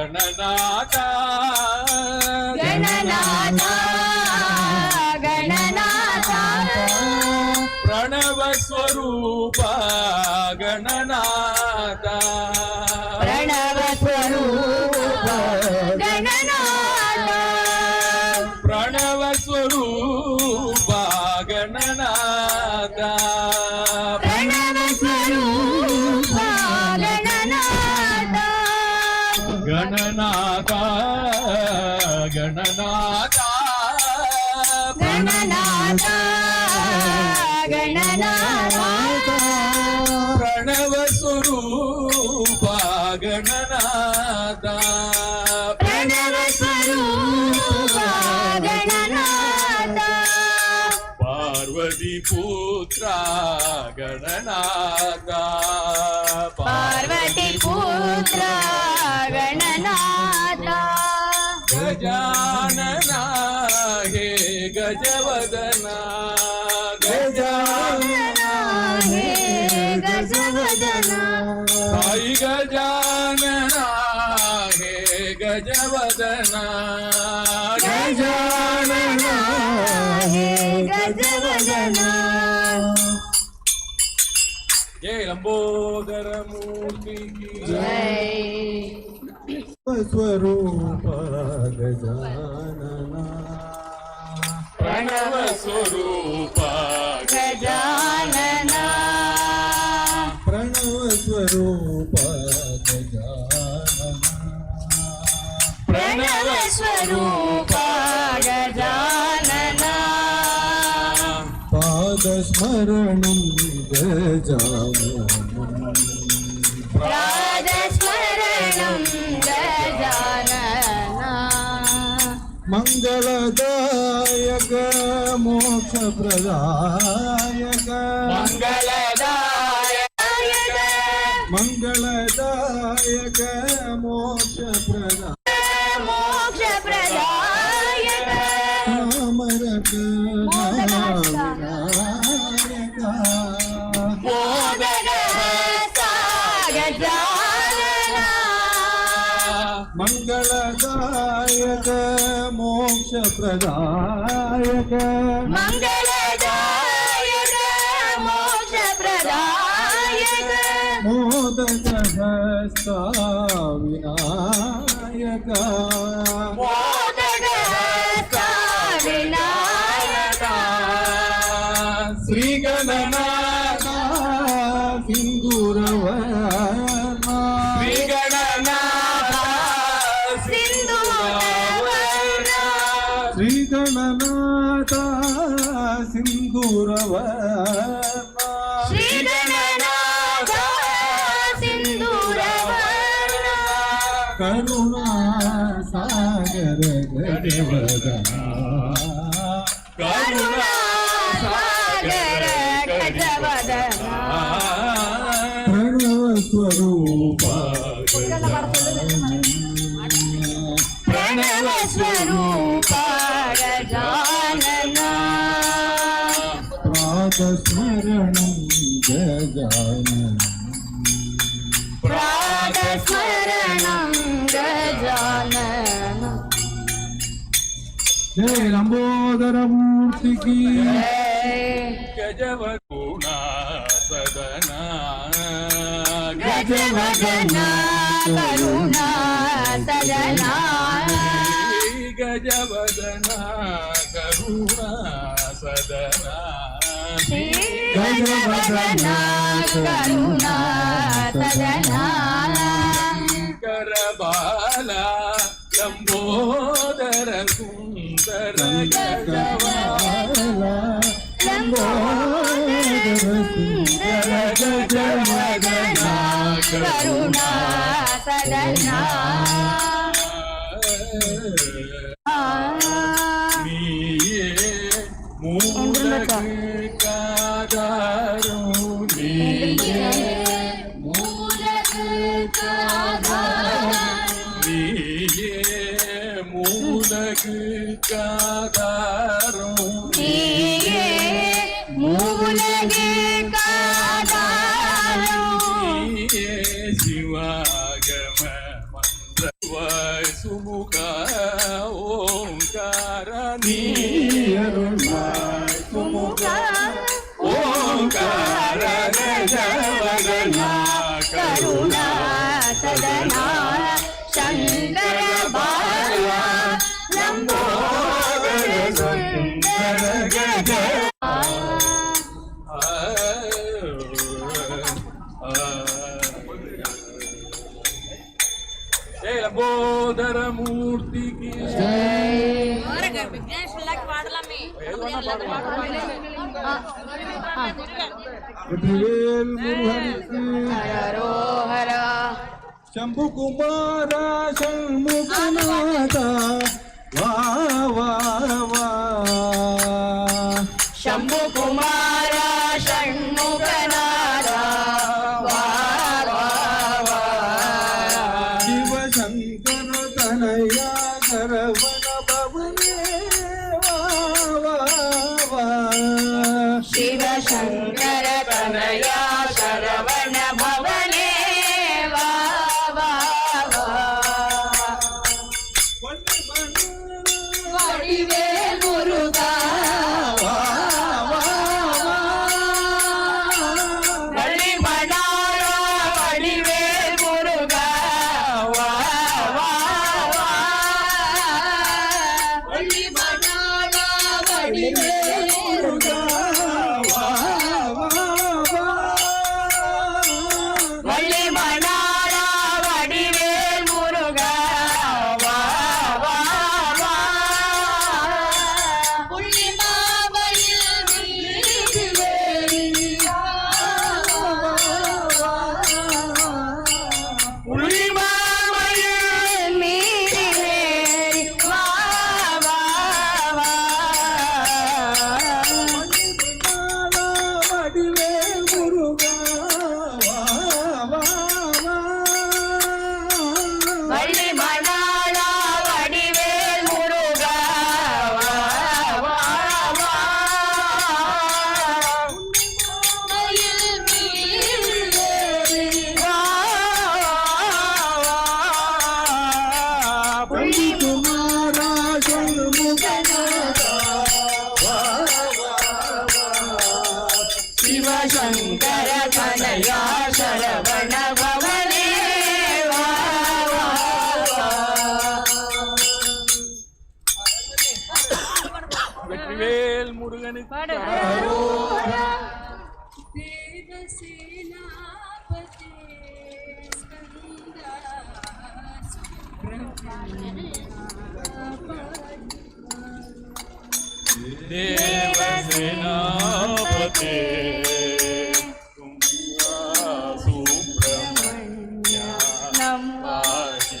गणनाथा गणनाथा गणनाथा प्रणव स्वरूपा गणनाथा प्रणव स्वरूपा गणनाथा प्रणव स्वरूपा गणनाथा प्रणव स्वरूपा गणनाथा गणनाथा गणनाथा गणनाथा गणनाथा प्रणव स्वरूपा गणनाथा प्रणव स्वरूपा गणनाथा पार्वती पुत्रा गणनाथा पार्वती पुत्र गणनाथा गजानना हे गजवदना गजानना हे गजवदना साई गजानना हे गजवदना गजानना हे गजवदना जय लंबोदर मूर्ति की जय स्वरूप गजानना प्रणव स्वरूपा गजानना प्रणव स्वरूप गजानना प्रणव स्वरूप गजानना पादस्मरणं गजाननं पादस्मरणं गजानना मंगलदायक मोक्षप्रदायक मंगलदायक मोक्षप्रदायक मोक्षप्रदायक अमरक नारायण मोदकहस्ता गजानना मंगलदायक मोक्षप्रदायक मंगलदायक मोक्षप्रदायक मोदकहस्ता विनायक मोदकहस्ता विनायक श्री गणनाथ सिंदूरवर्णा श्री गणनाथ सिंधुवर्णा श्रीगणनाथ सिंदूरवर्णा श्रीगणनाथ सिंधूरवर्णा करुणा सागर गजवदना करुणा सागर गजवदना प्रणव स्वरूप प्रणव स्वरूप गजानना प्रातस्मरणं गजाननं प्रातस्मरणं गजानना जय लंबोदर मूर्ति की गजवदना सदना गजवदना करुणा सदना गजवदना करुणा सदना गजवदना करुणा सदना करबाला लंबोदर सुंदर गजवाला लंबोदर सुंदर गजवदना करुणा सदना நீயே மூலகாதாரோ நீயே நீயே மூலகாதாரோ நீயே மூலகாதாரோ நீயே சிவாகம மந்திரவா జయ లంబోదర మూర్తికి వెట్రివేల్ మురుగనికి హరోహర శంభు కుమార షణ్ముఖనాథ వా వా వా శంభు కుమార షణ్ముఖనాథ వా వా వా శివ శంకర తనయ శరవణ భవనే వా వా వా శివ శంకర తనయ శరవణ భవనే వా వా వా వడివేల్ మురుగా వా వా వా வள்ளி மணார வடிவேல் முருகா வா வா வா வள்ளி மணார வடிவேல் முருகா வள்ளி மணார வடிவேல் முருகா வா வா வா புள்ளி மாவையில் வீடுவேலி புள்ளி மாவையில் மீறிலேறி வா வா வா வடிவேல் முருகா வா வா வா வள்ளி மணாள வடிவேல் முருகா வா வா வா மயில் மீறேறி வா வா புள்ளி குமாரா ஷண்முகநாத வா வா சிவ சங்கர கனயா சரவண பவனே வா வா வா வெற்றிவேல் முருகனுக்கு தேவசேனாபதே சுப்பிரமணிய பாஹி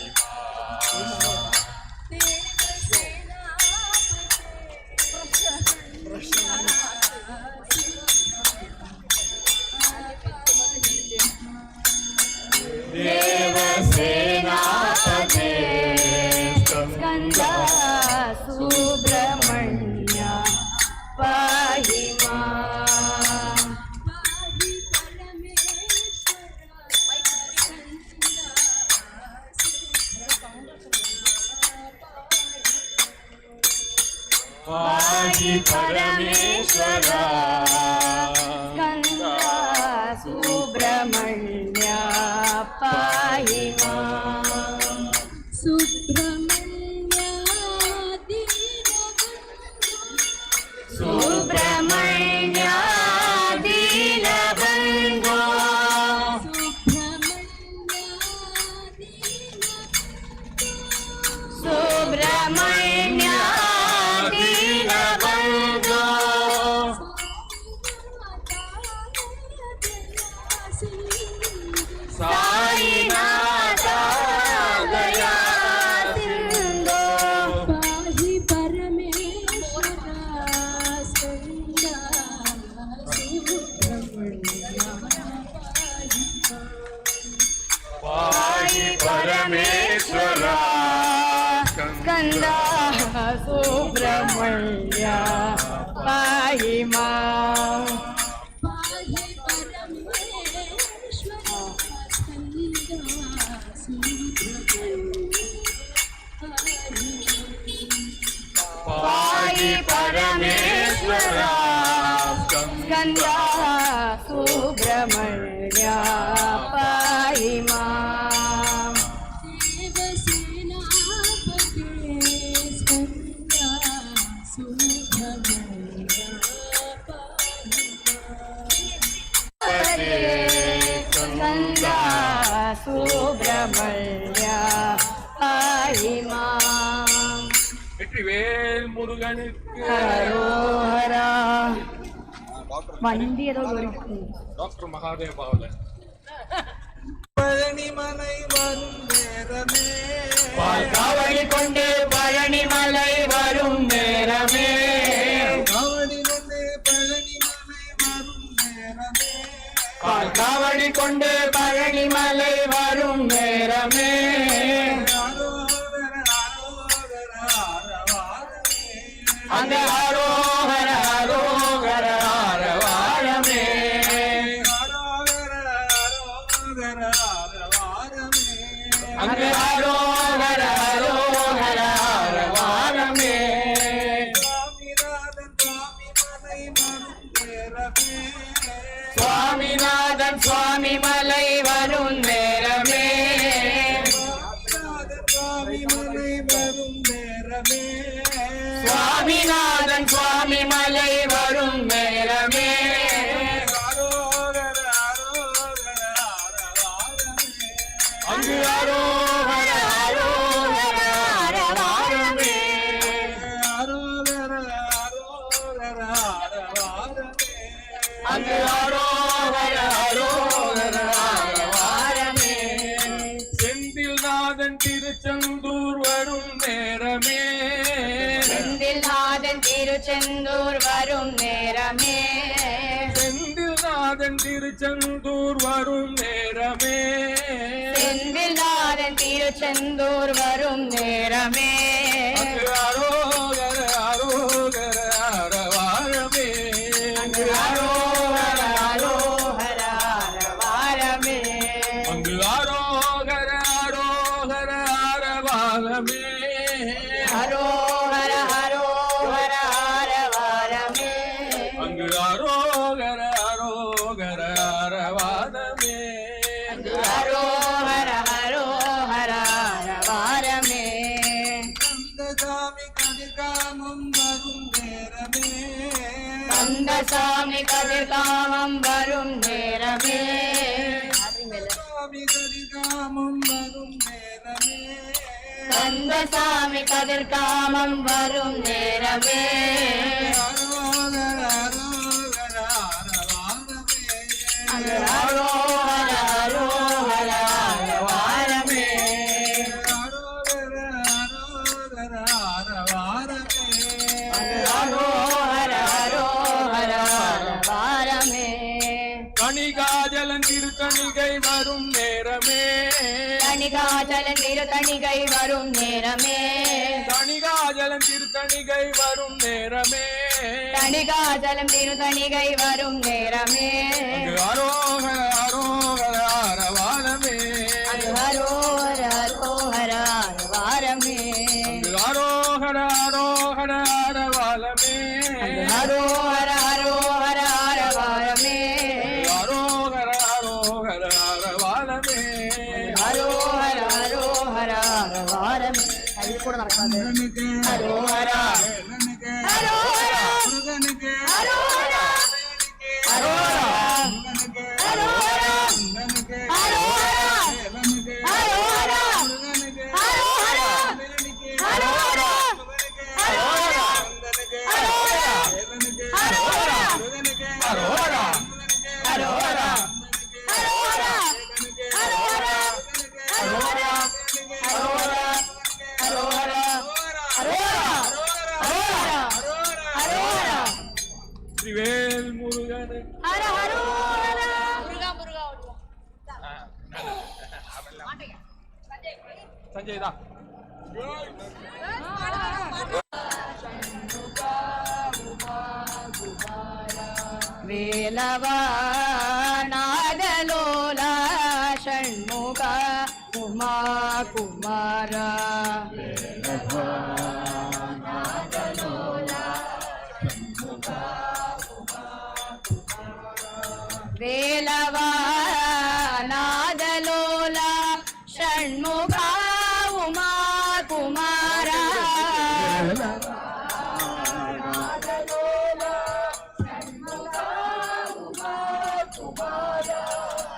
தேவசேனாபதே ஸ்கந்தா சுப்பிரமணிய பாஹி மாம் பாஹி பரமேஸ்வரா ஸ்கந்தா சுப்பிரமணிய பாஹி மாம் சுப்பிரமணிய தீனபந்தோ சுப்பிரமணிய தீனபந்தோ சாயிநாத தயா சிந்தோ பாஹி பரமேஸ்வரா ஸ்கந்தா சுப்பிரமணிய பாஹி மாம் பாஹி பரமேஸ்வரா ஸ்கந்தா சுப்பிரமணிய பாஹி மாம் ஸ்கந்தா சுப்பிரமணிய வெற்றிவேல் முருகனுக்கு ஹரோஹரா. வண்டி ஏதோ இருக்கு. டாக்டர் மகாதேவாவில் பழனிமலை வரும் நேரமே காவடி கொண்டு பழனிமலை வரும் நேரமே காவடி கொண்டு பழனிமலை வரும் நேரமே காவடி கொண்டு பழனிமலை வரும் நேரமே அந்த அரோகர அரோகர ஆரவாரமே அங்கு அரோகர அரோகர ஆரவாரமே சுவாமிநாதன் சுவாமி மலை வரும் நேரமே சுவாமிநாதன் சுவாமி மலை வரும் நேரமே அங்கு அரோகர அரோகர ஆரவாரமே அங்கு அரோகர அரோகர ஆரவாரமே செந்தில்நாதன் திருச்செந்தூர் வரும் நேரமே செந்தில்நாதன் திருச்செந்தூர் வரும் நேரமே செந்தில்நாதன் திருச்செந்தூர் வரும் நேரமே செந்தில்நாதன் திருச்செந்தூர் வரும் நேரமே அங்கு அரோகர அரோகர ஆரவாரமே அங்கு அரோகர அரோகர ஆரவாரமே அங்கு அரோகர அரோகர ஆரவாரமே ஹரோஹர ஹரோஹர ஆரவாரமே அங்கு அரோகர அரோகர ஆரவாரமே அங்கு ஹரோஹர ஹரோஹர ஆரவாரமே கந்தசாமி கதிர்காமம் வரும் நேரமே கந்தசாமி கதிர்காமம் வரும் நேரமே அங்கு ஹரோஹர ஹரோஹர ஆரவாரமே அங்கு ஹரோஹர ஹரோஹர ஆரவாரமே கணிகாஜலன் திருக்கணிகை வரும் நேரமே கணிகாச்சலன் திருக்கணிகை வரும் நேரமே கணிகாஜலன் திருக்கணிகை வரும் நேரமே கணிகாச்சலம் திருக்கணிகை வரும் நேரமே அங்கு அரோகர அரோகர ஆரவாரமே அங்கு ஹரோஹர ஹரோஹர ஆரவாரமே அங்கு அரோகர அரோகர ஆரவாரமே அங்கு ஹரோஹர ஹரோஹர ஆரவாரமே அரோகர அரோகர ஆரவாரமே ஹரோஹர ஹரோஹர ஆரவாரமே அது கூட நடக்காது ஹரோஹர ஹரோஹர ஹரோஹர ஹரோஹர ஹரோஹர ஹரோஹர ஹரோஹர ஹரோஹர ஹரோஹர வெற்றிவேல் முருகன் சஞ்சய் தான் வேலவா நாதலோலா ஷண்முக உமா குமார வேலவா நாதலோலா ஷண்முக உமா குமார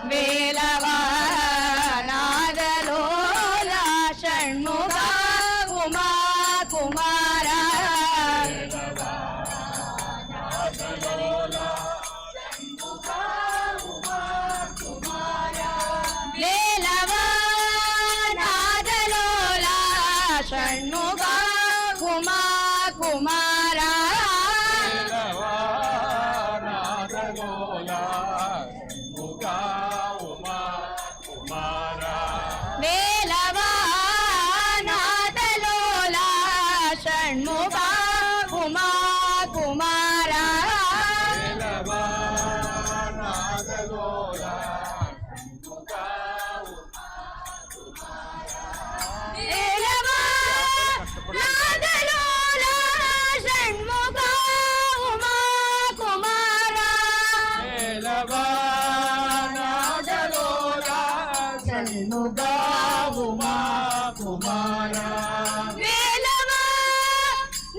வேலவா நாதலோலா ஷண்முக உமா குமார ஷண்முகா உமா குமாரா நாதலோலா முகா உமா குமாரா வேலவா நாதலோலா ஷண்முகா உமா குமாரா வேலவா நாதலோலா முகா வேலவா நாதலோலா ஷண்முகா உமா குமாரா வேலவா நாதலோலா ஷண்முகா உமா குமாரா வேலவா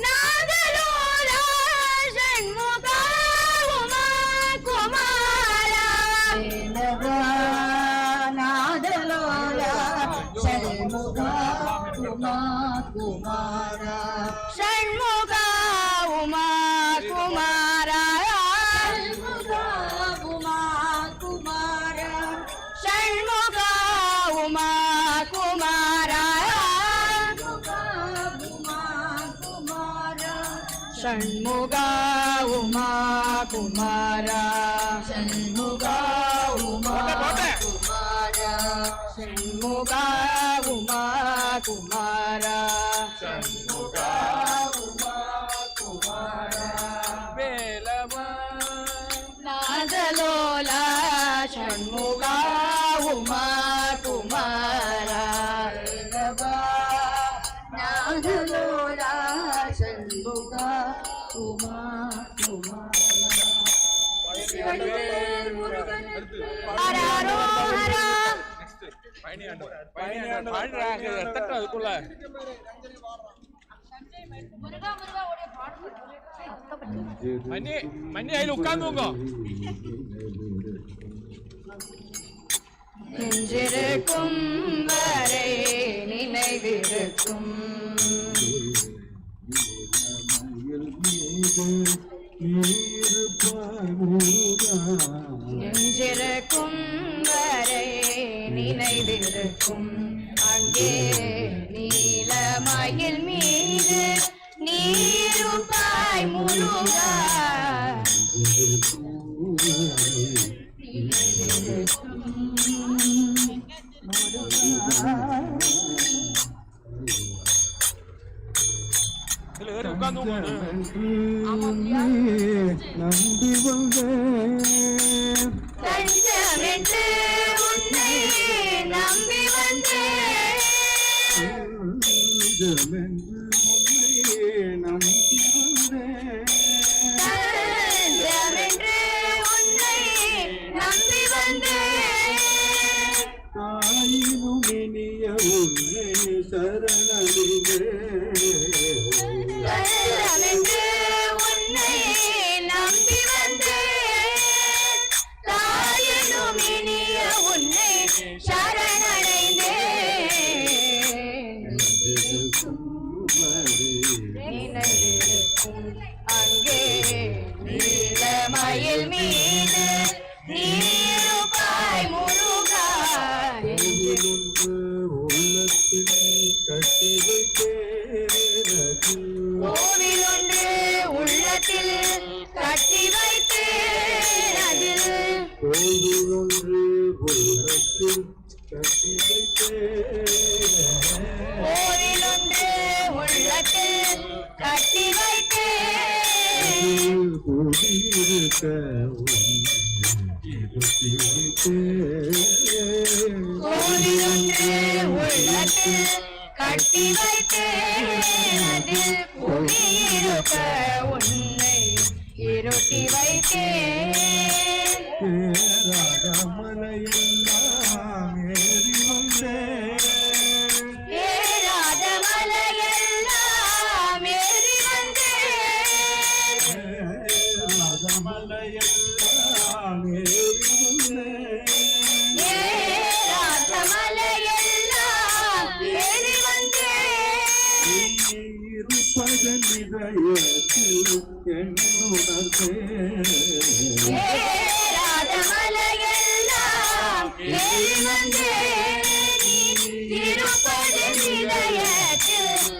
நாதலோலா ஷண்முகா உமா குமாரா வேலவா நாதலோலா ஷண்முகா உமா குமாரா ஷண்முகா உமா குமாரா ஷண்முகா உமா குமாரா ஷண்முகா உமா குமாரா ஷண்முகா உமா குமாரா ஷண்முகா உமா குமாரா சண்முகா உமா குமாரா வேலவா நாதலோலா ஷண்முகா உமா குமாரா வேலவா நாதலோலா ஷண்முகா உமா குமாரா ஹராரோ ஹரா அதுக்குள்ள மன்னி மன்னி அதில் உட்கார்ந்துங்க நெஞ்சிருக்கும் வரை நினைவிருக்கும் நெஞ்சிருக்கும் வரை நினைவிருக்கும் அங்கே நீலமயில் மீது நீருப்பாய் முருகா நம்பி வந்தேன் தஞ்சமென்று உன்னை நம்பி வந்தேன் நம்பி வந்தேன் தஞ்சமென்று உன்னை நம்பி வந்தேன் ஆயினும் இனிய உன்னை சரணடைந்தேன் தஞ்சமென்று உன்னை நம்பி வந்தேன் தாயினும் இனிய உன்னை சரணடைந்தேன் நினைவிருக்கும் அங்கே நீலமயில் மீது நீருப்பாய் முருகா உள்ளத்தில் கட்டி கோவில் ஒன்று உள்ளத்தில் கட்டி வைத்தேன் அதில் கோவில் ஒன்று உள்ளத்தில் கட்டி கோவில் ஒன்று உள்ளத்தில் கட்டி வைத்தேன் குடியிருக்க கோவில் ஒன்று உள்ளத்தில் கட்டி வைத்தேன் அதில் குடியிருக்க உன்னை இருட்டி வைத்தேன் மலையெல்லாம் ஏறி வந்தேன் ஏறாத மலையெல்லாம் ஏறி வந்தேன் மலையெல்லாம் ஏறி வந்தேன் ஏறாத மலையெல்லாம் ஏறி வந்தேன் இருப்பதன் இதயத்தில் என்னுணர்ந்தேன் ஏறாத மலையெல்லாம் ஏறி வந்தேன் இருப்பது இதயத்தில்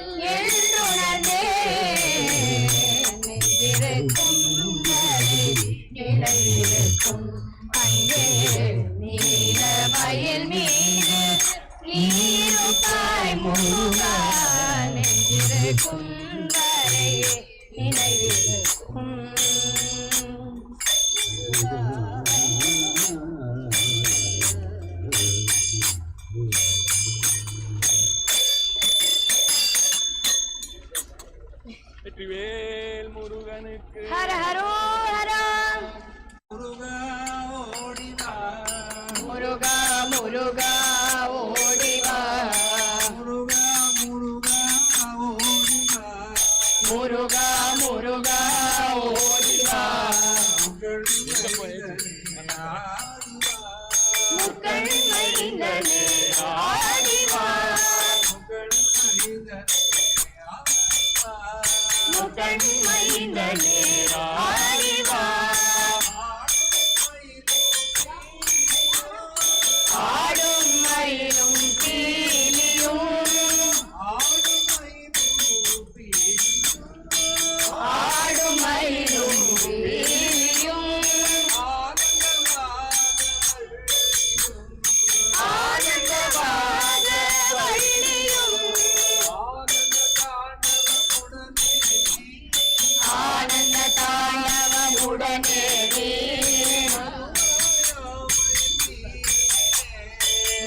முருகா நெஞ்சிருக்கும் வரை நினைவிருக்கும் வெற்றிவேல் முருகனுக்கு ஹர ஹரோ ஹரா முருகா ஓடிவா முருகா முருகா ஓடிவா முருகா முருகா ஓடிவா முருகா முருகா ஓடிவா முக்கள் மைந்தனே ஆடிவா முக்கள் மைந்தனே ஆடிவா ஆடும் மயிலும் பீலியும் ஆடும் மயிலும் பீலியும் ஆனந்தவாத வள்ளியும் ஆனந்த தாண்டவமுடனே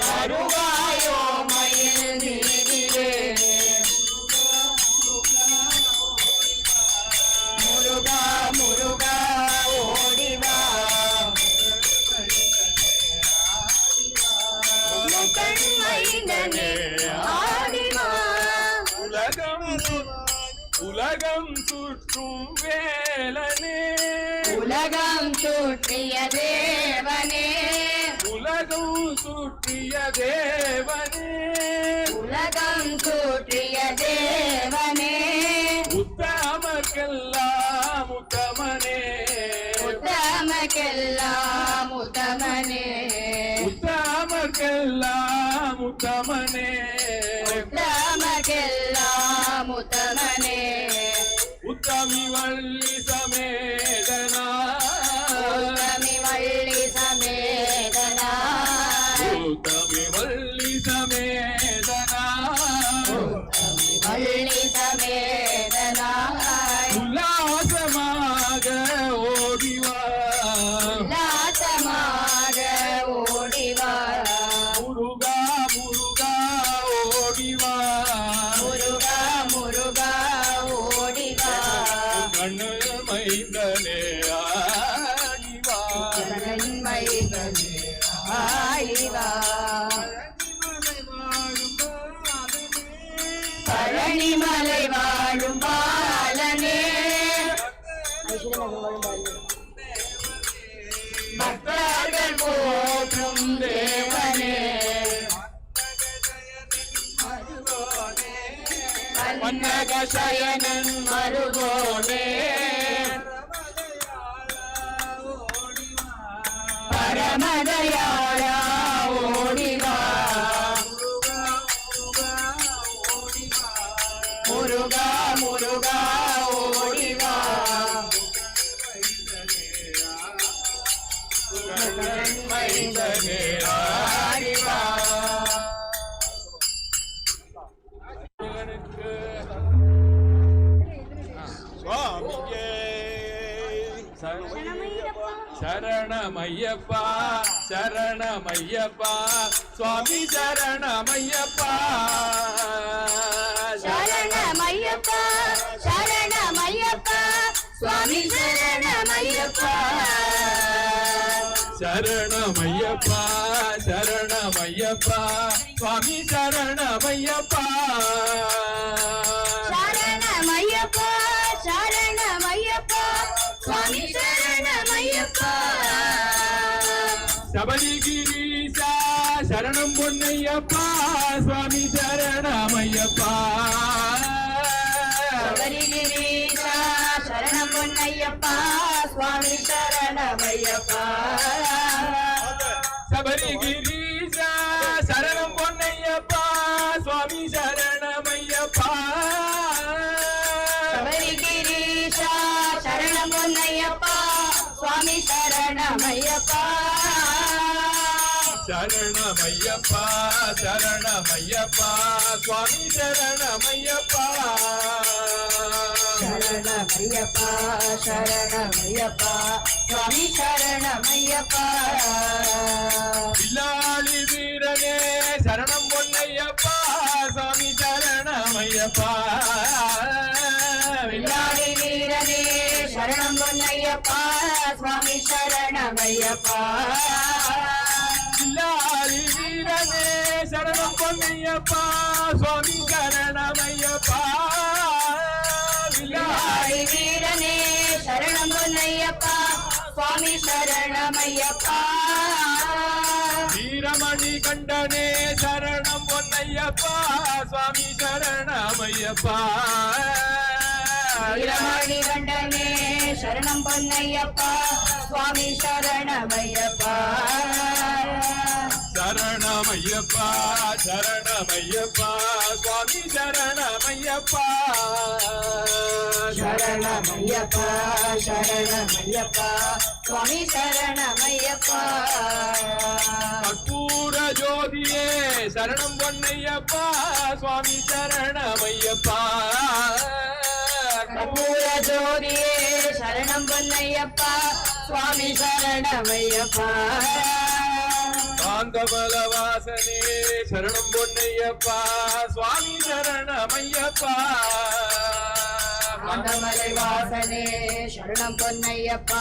வருவாயோ மயில் நீரிலே முருகா முருகா ஓடிவா முகன் மைந்தனே ஆடிவா உலகம் சுற்றும் வேலனே உலகம் சுற்றிய தேவனே உலகம் சுற்றிய தேவனே உலகம் சுற்றிய தேவனே உத்தமர்க்கெல்லாம் உத்தமனே உத்தமக்கெல்லாம் உத்தமனே உத்தமர்க்கெல்லாம் உத்தமனே உத்தமக்கெல்லாம் உத்தமனே உத்தமி வள்ளி சமேதனா உத்தமி வள்ளி சமேதனா உத்தமி வள்ளி சமேதனா வள்ளி சமேதனா உல்லாசமாக ஓடிவா உல்லாசமாக ஓடிவா முருகா முருகா ஓடிவா முருகா முருகா ஓடிவா கண்ணு மைந்தனே ஆடிவா மைந்தனே ஆடிவா பழனிமலை வாழும் பாலனே பக்தர்கள் போற்றும் தேவனே பன்னக சயனன் மருகோனே பரமதயாளா ஓடிவா முருகா முருகா ஓடிவா மைந்தனே ஆடிவா சுவாமியே சரணமையப்பா சரணமையப்பா சுவாமி சரணமையப்பா சரணமையப்பா சரணமையப்பா சுவாமி சரணமையப்பா சரணமையப்பா சரணமையப்பா சுவாமி சரணமையப்பா சரணமையப்பா சரணமையப்பா சுவாமி சரணமையப்பா சபரிகிரீசா சரணம் பொன்னையப்பா சுவாமி சரணமையப்பா சபரிகிரீஷா சரணம் பொன்னையப்பா சுவாமி சரணமையப்பா சபரிகிரீசா சரணம் பொன்னையப்பா சுவாமி சரணமையப்பா சபரிகிரீஷா சரணம் பொன்னையப்பா சுவாமி சரணமையப்பா சரணமையப்பா சரணமையப்பா சுவாமி சரணமையப்பா சரணமையப்பா சரணமையப்பா சுவாமி சரணமையப்பா வில்லாளி வீரனே சரணம் பொன்னையப்பா சுவாமி சரணமையப்பா வில்லாளி வீரனே சரணம் பொன்னையப்பா சுவாமி சரணமையப்பா வில்லாளி வீரனே சரணம் பொன்னையப்பா சுவாமி சரணமையப்பா வில்லாளி வீரனே சரணம் பொன்னையப்பா சுவாமி சரணமையப்பா வீரமணி கண்டனே சரணம் பொன்னையப்பா சுவாமி சரணமையப்பா வீரமணி கண்டனே சரணம் பொன்னையப்பா சுவாமி சரணமையப்பா சரணமையப்பா சரணமையப்பா சுவாமி சரணமையப்பா சரணமையப்பா சரணமையப்பா சுவாமி சரணமையப்பா கற்பூர ஜோதியே சரணம் பொன்னையப்பா சுவாமி சரணமையப்பா கற்பூர ஜோதியே சரணம் பொன்னையப்பா சுவாமி சரணமையப்பா காந்தமல வாசனே சரணம் பொன்னையப்பா சுவாமி சரணமையப்பா காந்தமலை வாசனே சரணம் பொன்னையப்பா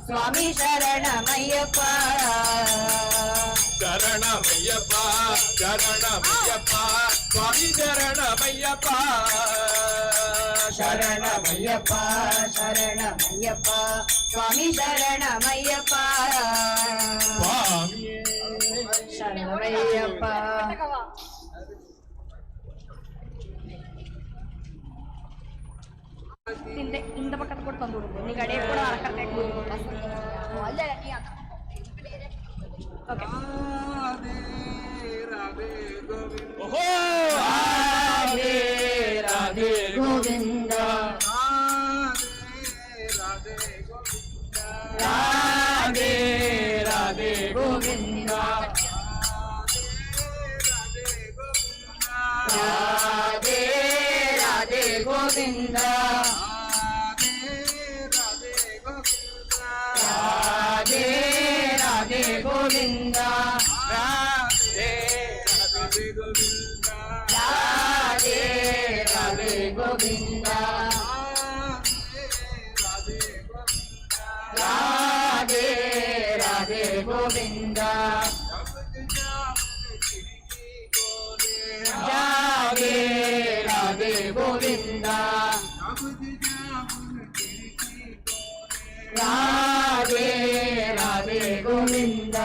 சுவாமி சரணமையப்பா சரணமையப்பா சரணமையப்பா சுவாமி சரணமையப்பா சரணமையப்பா சரணமையப்பா சுவாமி சரணமையப்பா சுவாமியே சரணமையப்பா இந்த பக்கத்து கூட தந்து விடுங்க நீங்க அடைய கூட கரெக்டாக அல்ல நீ ஓகே ராதே கோவிந்த ஓஹோ ராதே ராதே கோவிந்த ராதே கோவிந்த ராதே ராதே கோவிந்த ராதே ராதே கோவிந்த ராதே ராதே கோவிந்த ராதே ராதே ராதே கோவிந்த ராதே ராதே கோவிந்த ராதே ராதே கோவிந்த ராதே ராதே கோவிந்த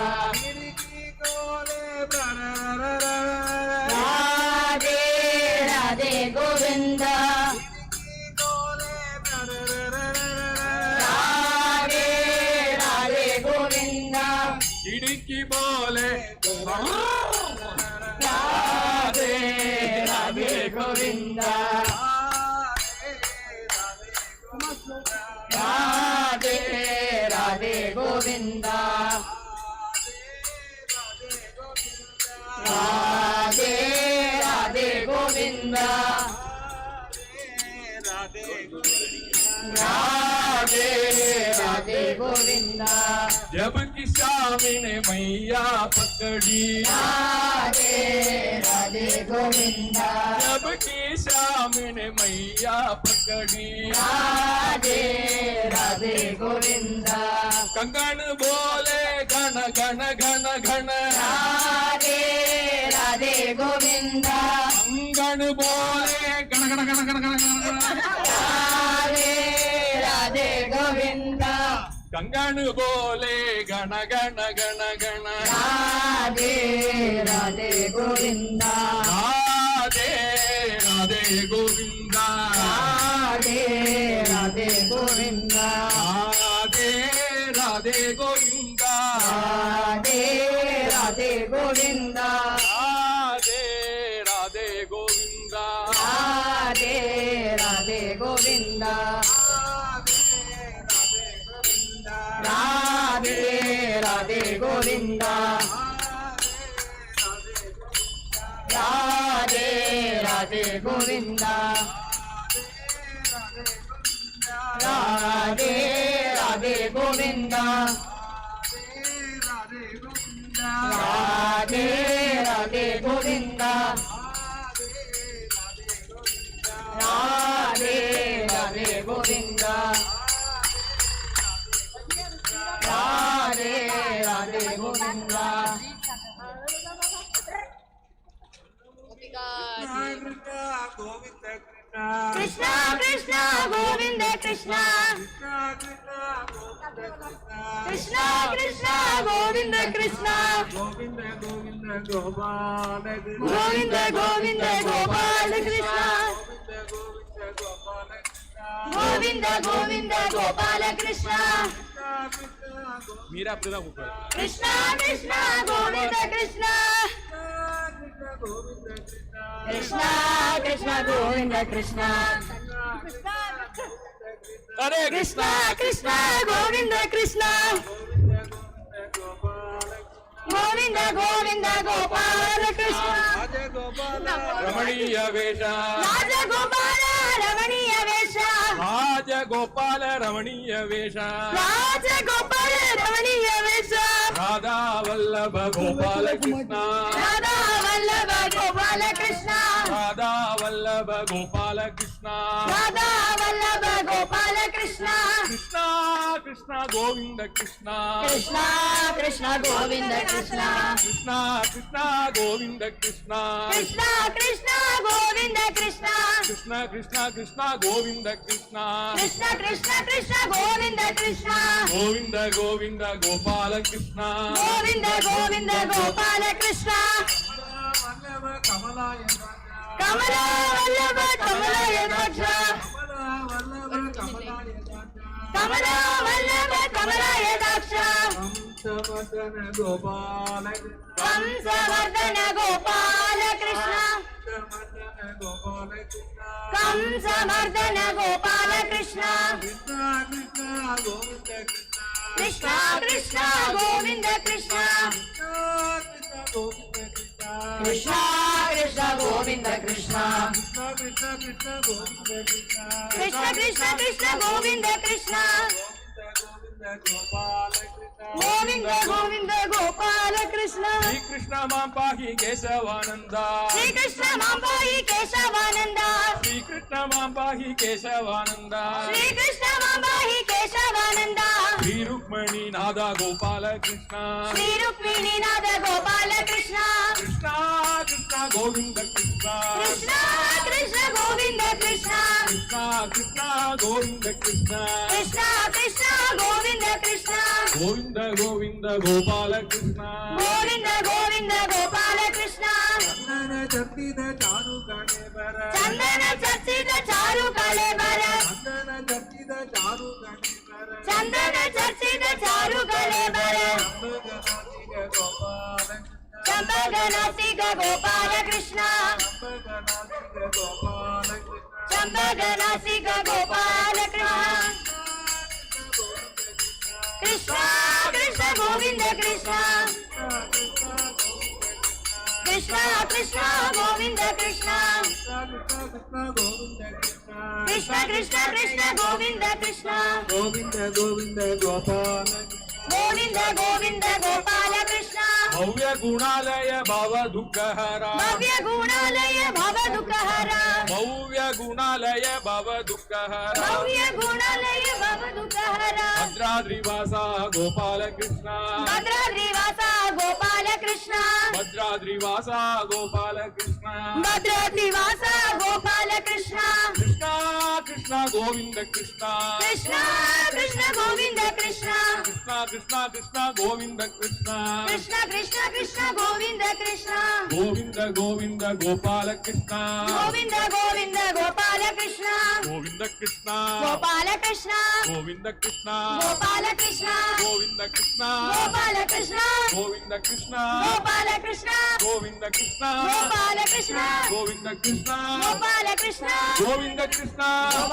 ராதே ராதே கோவிந்த ராதே ராதே கோவிந்த இடுக்கி போலே ராதே ராதே கோவிந்த ராதே ராதே கோவிந்த ராதே ராதே கோவிந்த ராதே ராதே கோவிந்த जब की शामी ने मैया पकड़ी राधे राधे गोविंद जब की शामी ने मैया पकड़ी राधे राधे गोविंद कंगन बोले घन घन घन घन राधे राधे गोविंद कंगन बोले घन घन घन घन घन घन राधे राधे गोविंद कंगन बोले घन घन घन घन राधे राधे गोविंद राधे राधे गोविंदा राधे राधे गोविंद राधे राधे गोविंदा राधे राधे गोविंद राधे राधे गोविंदा राधे राधे गोविंद राधे राधे गोविंद राधे राधे गोविंद राधे राधे गोविंद राधे राधे गोविंद राधे राधे गोविंद राधे राधे गोविंद कृष्णा कृष्णा गोविंद कृष्णा कृष्णा कृष्णा गोविंद कृष्णा गोविंद गोविंद गोपाल गोविंद गोविंद गोपाल कृष्णा गोविंद गोविंद गोपाल कृष्णा मीरा आपल्याला उभं. कृष्णा कृष्णा गोविंद कृष्णा कृष्णा कृष्णा गोविंद कृष्णा अरे कृष्णा कृष्णा गोविंद कृष्णा गोविंद गोविंद गोपाल कृष्णा रमणीय वेश राजगोपाल रमणीय वेश राजगोपाल रमणीय वेश राजगोपाल रमणीय वेश राधा वल्लभ गोपाल कृष्ण राधा वल्लभ गोपाल कृष्णा राधा वल्लभ गोपाल कृष्ण राधा वल्लभ गोपाल कृष्णा कृष्ण कृष्ण गोविंद कृष्ण कृष्णा कृष्णा गोविंद कृष्णा कृष्ण कृष्ण गोविंद कृष्ण कृष्णा कृष्णा गोविंद कृष्णा कृष्ण कृष्ण कृष्ण गोविंद कृष्ण कृष्णा कृष्णा कृष्णा गोविंद कृष्णा गोविंद गोविंद गोपाल कृष्ण गोविंद गोविंद गोपाल कृष्णा कमलाय कमला वल्लभ कमलाय दक्ष कमला वल्लभ कमलाय दक्ष कंसवर्धन गोपाल कंसवर्धन गोपाल कृष्णा कंसवर्धन गोपाल कृष्णा कृष्णा कृष्णा गोविंद कृष्णा कृष्णा कृष्णा गोविंद कृष्णा कृष्ण कृष्ण कृष्ण गोविंद कृष्णा गोविंद गोविंद गोपाल कृष्ण श्री कृष्ण मां पाहि केशवानंद श्री कृष्ण मां पाहि केशवानंद श्री कृष्ण मां पाहि केशवानंद श्री कृष्ण मां पाहि केशवानंद श्री रुक्मणी नादा गोपाल कृष्ण श्री रुक्मिणी नाथ गोपाल कृष्ण कृष्ण कृष्ण गोविंद कृष्ण कृष्ण कृष्ण गोविंद कृष्ण कृष्ण कृष्ण गोविंद कृष्ण कृष्ण कृष्ण गोविंद कृष्ण गोविंद गोविंद गोपाल कृष्ण गोविंद गोविंद गोपाल कृष्ण चर्चित चारु कणे बर चंदन चर्चित चारु कले बर चर्चित चारु कणे बर चंदन चर्चित चारु कले बर गोपाल चंपकनासिक गोपाल कृष्ण गोपाल चंपकनासिक गोपाल कृष्ण कृष्ण कृष्ण गोविंद कृष्ण कृष्ण कृष्ण गोविंद कृष्ण कृष्ण कृष्ण कृष्ण गोविंद कृष्ण गोविंद गोविंद गोपाल गोविंद गोविंद गोपाल कृष्ण भव्य गुणालय भव दुःख हरा भव्य गुणालय भव दुःख हरा भव्य गुणालय भव दुःख हरा भव्य गुणालय भव दुःख हरा भद्राद्रिवासा गोपाल कृष्ण भद्राद्रिवासा गोपाल कृष्ण भद्राद्रिवासा गोपाल कृष्ण भद्राद्रिवासा गोपाल कृष्ण कृष्ण कृष्ण गोविंद कृष्ण कृष्ण कृष्ण गोविंद कृष्ण कृष्ण कृष्ण कृष्ण गोविंद कृष्ण कृष्ण कृष्ण कृष्ण गोविंद कृष्ण गोविंद गोविंद गोपाल कृष्ण गोविंद गोविंद गोपाल कृष्ण गोविंद कृष्ण गोपाल कृष्ण गोविंद कृष्ण गोपाल कृष्ण गोविंद कृष्ण गोपाल कृष्ण गोविंद कृष्ण गोपाल कृष्ण गोविंद कृष्ण गोपाल कृष्ण गोविंद कृष्ण गोपाल कृष्ण गोविंद कृष्ण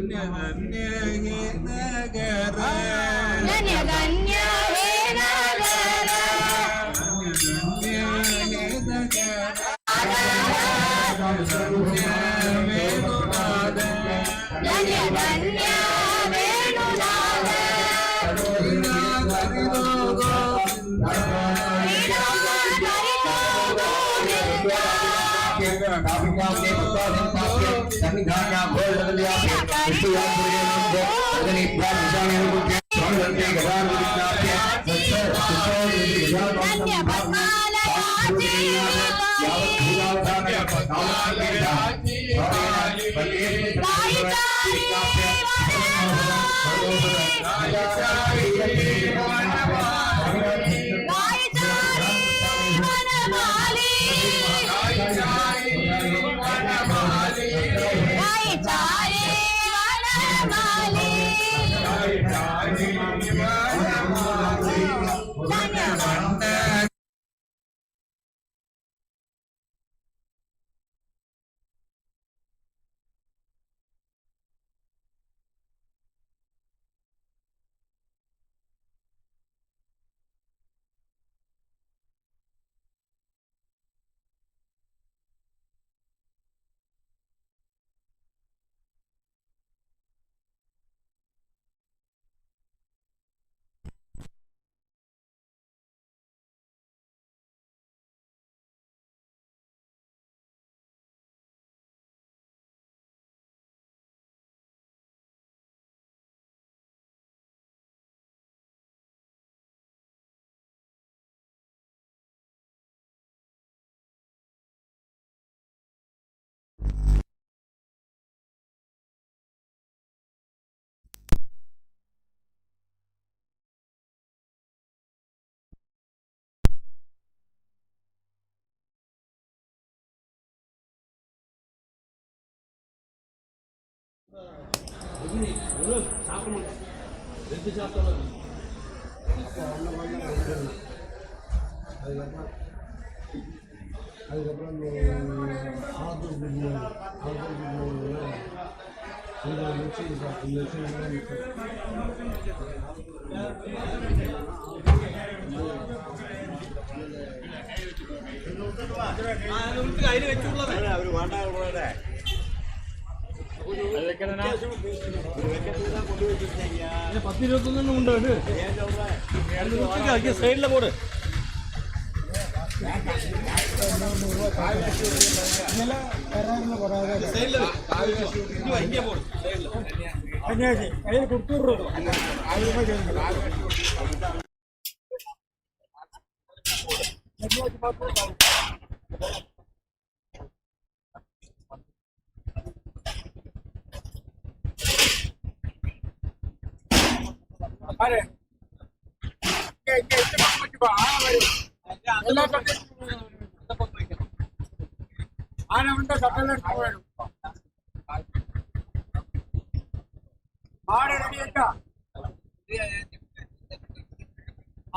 ಧನ್ಯ ಧನ್ಯ ಹೇ ನಗರ ಧನ್ಯ ಧನ್ಯ ಹೇ ನಗರ ಧನ್ಯ ಧನ್ಯ ಹೇ ನಗರ ವೇಣುನಾದ ಧನ್ಯ ಧನ್ಯ ವೇಣುನಾದ ಧನ್ಯ ಪದ್ಮಾಲಯಾಚಿ സൈഡിലെ ബോർഡ്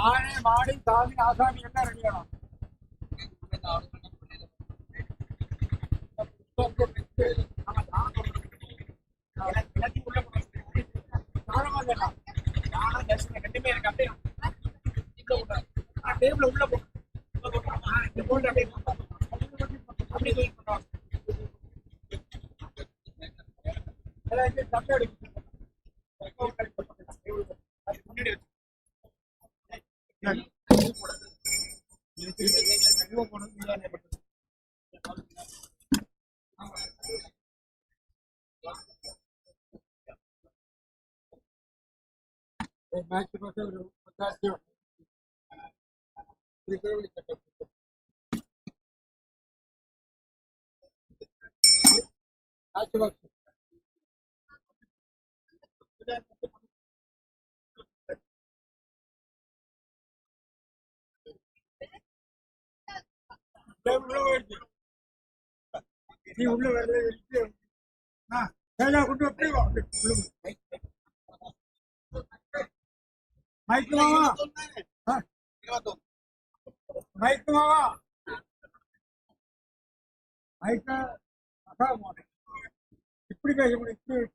ಆನೆ ಮಾಡಿ ಸ್ವಾಮಿ ಆಸಾಮಿ ಎಲ್ಲ ರೆಡಿ டேபிள் உள்ள நீ உள்ள வரல கொண்டு மைக்கு மாவா மைக்கு மாவா மைக்க இப்படி பேச முடியும்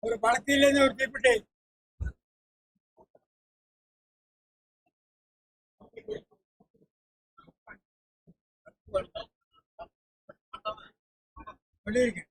ஒரு பழத்திலேருந்து ஒரு தீப்பெட்டி. சொல்லியிருக்கேன்.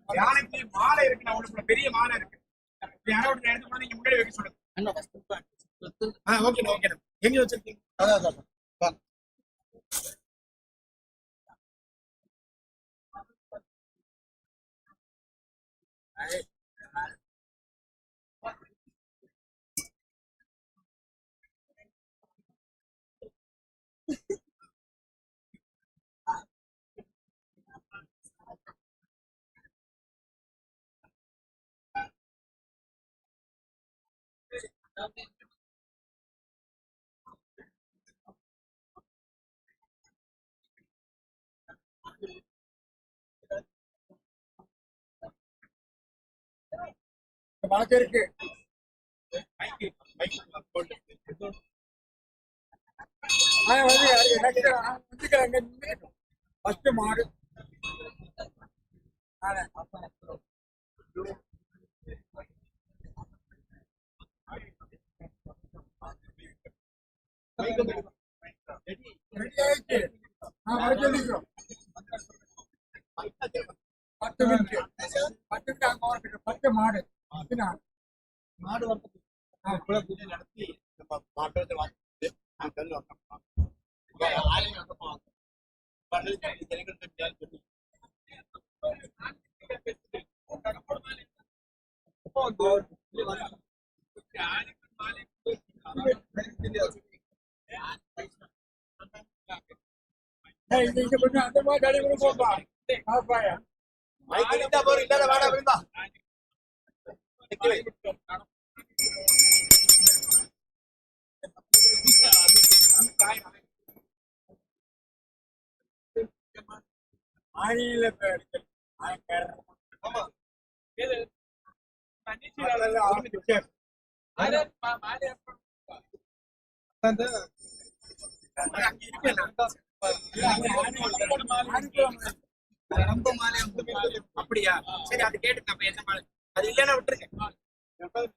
யானைக்கு மாலை இருக்கு, நான் உனக்கு பெரிய மாலை இருக்கு. யாராவது எடுத்து போனா நீங்க முன்னாடி வைக்க சொல்லுங்க. ஓகே ஓகே, எங்க வச்சிருக்கீங்க? வழக்கு இருக்கு. ஃபர்ஸ்ட் மாடு ரெடி ஆயிடுச்சு. நான் வர சொல்லிக்கிறோம். 10 மினிட் 10 அங்க வரட்டும். 10 மாடு மாடு வந்து நடத்தி மாட்டத்தை வாங்கிட்டு அந்த மாதிரி போப்பா பாப்பாயா இல்லாத வாடா விருந்தா மாநில அப்படியா? சரி, அது கேட்டுங்க. அப்ப என்ன மாலை அது இல்லைன்னா விட்டுருங்க.